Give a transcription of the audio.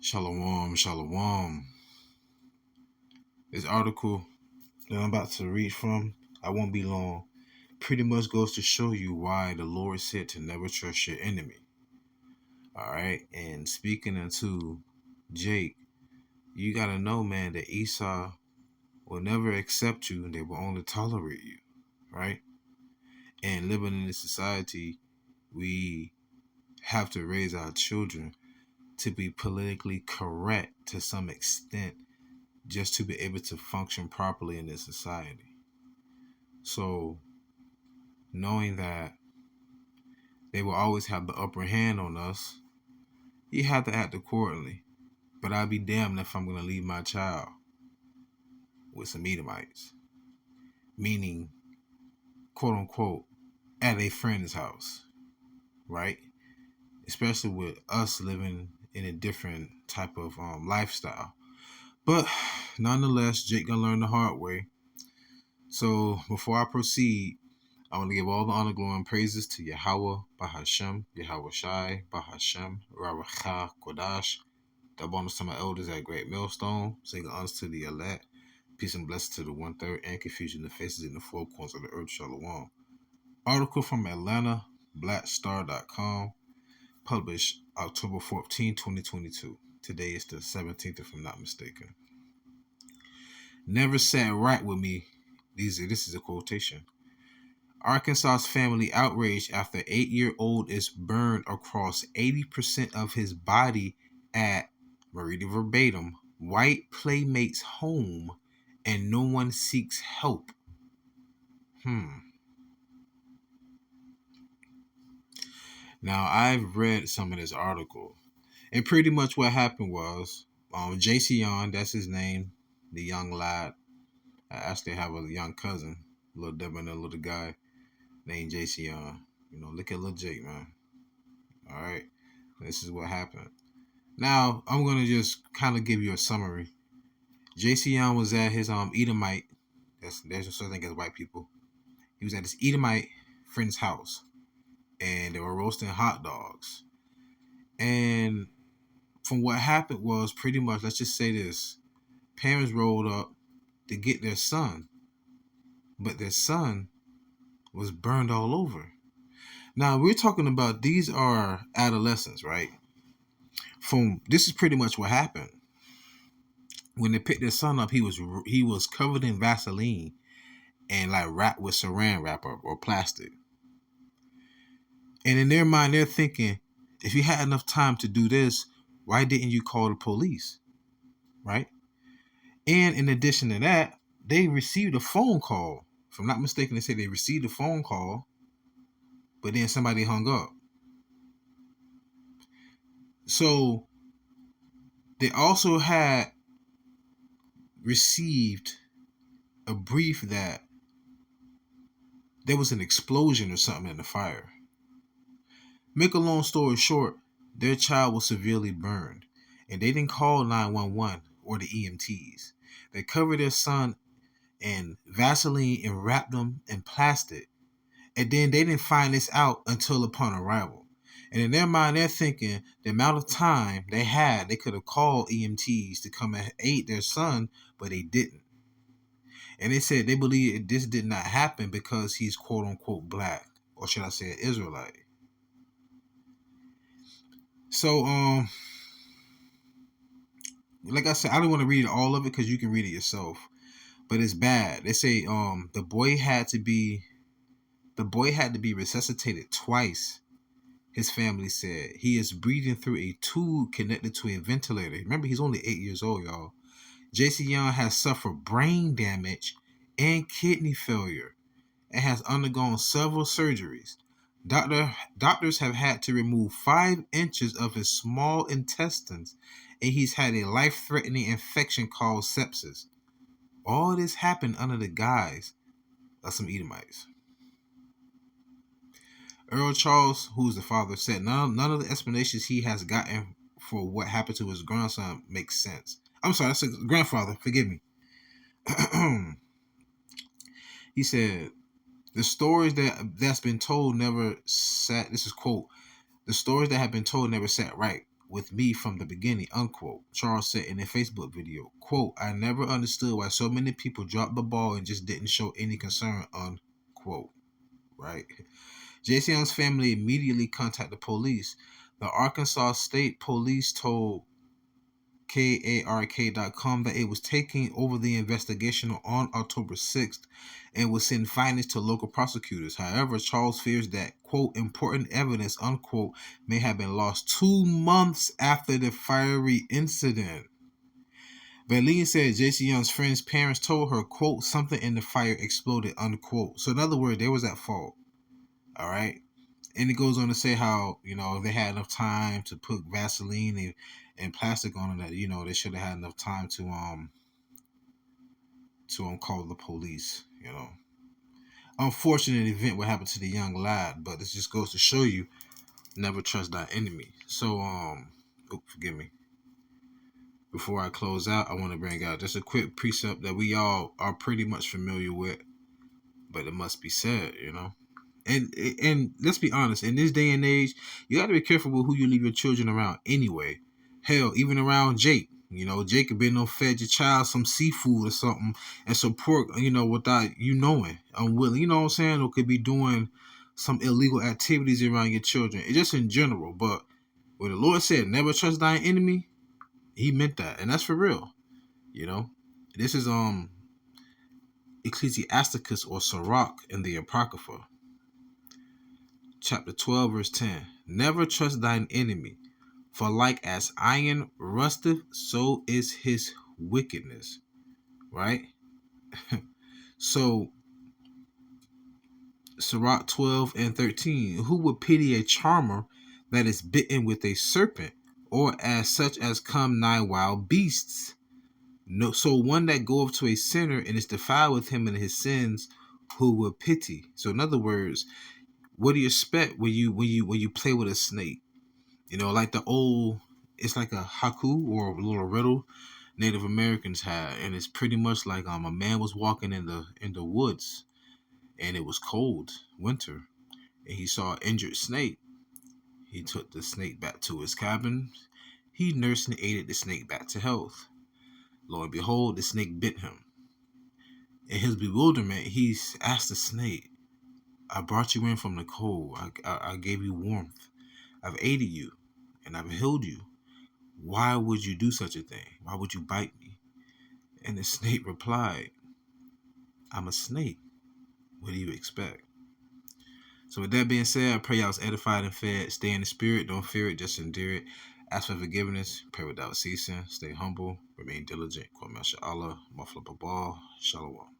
Shalom, shalom. This article that I'm about to read from, I won't be long, pretty much goes to show you why the Lord said to never trust your enemy. Alright, and speaking unto Jake, you gotta know, man, that Esau will never accept you and they will only tolerate you, right? And living in this society, we have to raise our children to be politically correct to some extent just to be able to function properly in this society. So, knowing that they will always have the upper hand on us, you have to act accordingly. But I'll be damned if I'm going to leave my child with some Edomites. Meaning, quote unquote, at a friend's house, right? Especially with us living in a different type of lifestyle. But nonetheless, Jake gonna learn the hard way. So before I proceed, I want to give all the honor, glory, and praises to YAHAWAH, BAHASHAM, YAHAWASHI, BAHASHAM, RAWACHAA, QADASH. The bonus to my elders at Great Millstone. Sing honors to the elect. Peace and blessings to the 1/3 and confusion the faces in the four corners of the earth. Shalom. Article from AtlantaBlackStar.com, published October 14, 2022. Today is the 17th, if I'm not mistaken. Never sat right with me. This is a quotation. Arkansas's family outraged after 8-year-old is burned across 80% of his body at, reading verbatim, white playmate's home and no one seeks help. Now, I've read some of this article, and pretty much what happened was, JC, that's his name, the young lad. I actually have a young cousin, little Devin, a little guy named JC. Look at little Jake, man. All right, this is what happened. Now, I'm going to just kind of give you a summary. JC was at his Edomite, there's a certain thing as white people. He was at his Edomite friend's house, and they were roasting hot dogs. And from what happened was pretty much, let's just say this, parents rolled up to get their son, but their son was burned all over. Now, we're talking about, these are adolescents, right? This is pretty much what happened. When they picked their son up, he was covered in Vaseline and like wrapped with saran wrap or plastic. And in their mind, they're thinking, if you had enough time to do this, why didn't you call the police? Right? And in addition to that, they received a phone call. If I'm not mistaken, they say they received a phone call, but then somebody hung up. So they also had received a brief that there was an explosion or something in the fire. Make a long story short, their child was severely burned, and they didn't call 911 or the EMTs. They covered their son in Vaseline and wrapped them in plastic. And then they didn't find this out until upon arrival. And in their mind, they're thinking the amount of time they had, they could have called EMTs to come and aid their son, but they didn't. And they said they believe this did not happen because he's quote unquote black, or should I say an Israelite. So, like I said, I don't want to read all of it because you can read it yourself, but it's bad. They say the boy had to be resuscitated twice. His family said he is breathing through a tube connected to a ventilator. Remember, he's only 8 years old, y'all. JC Young has suffered brain damage and kidney failure and has undergone several surgeries. Doctors have had to remove 5 inches of his small intestines, and he's had a life-threatening infection called sepsis. All this happened under the guise of some Edomites. Earl Charles, who's the father, said none of the explanations he has gotten for what happened to his grandson makes sense. I'm sorry, that's his grandfather. Forgive me. He said, the stories that's been told never sat, this is quote, the stories that have been told never sat right. with me from the beginning, unquote. Charles said in a Facebook video, quote, I never understood why so many people dropped the ball and just didn't show any concern, unquote. Right? J.C. Young's family immediately contacted police. The Arkansas State Police told KARK.com that it was taking over the investigation on October 6th and would send findings to local prosecutors. However, Charles fears that, quote, important evidence, unquote, may have been lost 2 months after the fiery incident. Valine said J.C. Young's friend's parents told her, quote, something in the fire exploded, unquote. So in other words, they was at fault. All right. And it goes on to say how, if they had enough time to put Vaseline and plastic on it, that, they should have had enough time to call the police, Unfortunate event what happened to the young lad, but this just goes to show you, never trust thy enemy. So, forgive me. Before I close out, I want to bring out just a quick precept that we all are pretty much familiar with, but it must be said, And let's be honest, in this day and age, you got to be careful with who you leave your children around anyway. Hell, even around Jake. Jake could been fed your child some seafood or something and some pork, without you knowing. Unwilling, you know what I'm saying? Or could be doing some illegal activities around your children. It's just in general. But when the Lord said, never trust thine enemy, he meant that. And that's for real. This is Ecclesiasticus or Sirach in the Apocrypha. Chapter 12, verse 10. Never trust thine enemy, for like as iron rusteth, so is his wickedness. Right? So, Sirach 12 and 13. Who would pity a charmer that is bitten with a serpent, or as such as come nigh wild beasts? No, so one that goeth to a sinner and is defiled with him in his sins, who will pity? So in other words, what do you expect when you play with a snake? Like it's like a haku or a little riddle Native Americans had, and it's pretty much like a man was walking in the woods, and it was cold, winter, and he saw an injured snake. He took the snake back to his cabin. He nursed and aided the snake back to health. Lo and behold, the snake bit him. In his bewilderment, he asked the snake, I brought you in from the cold. I gave you warmth. I've aided you, and I've healed you. Why would you do such a thing? Why would you bite me? And the snake replied, I'm a snake. What do you expect? So with that being said, I pray y'all was edified and fed. Stay in the spirit. Don't fear it. Just endure it. Ask for forgiveness. Pray without ceasing. Stay humble. Remain diligent. Quote, Masha Allah. Mafla Babal. Shalom.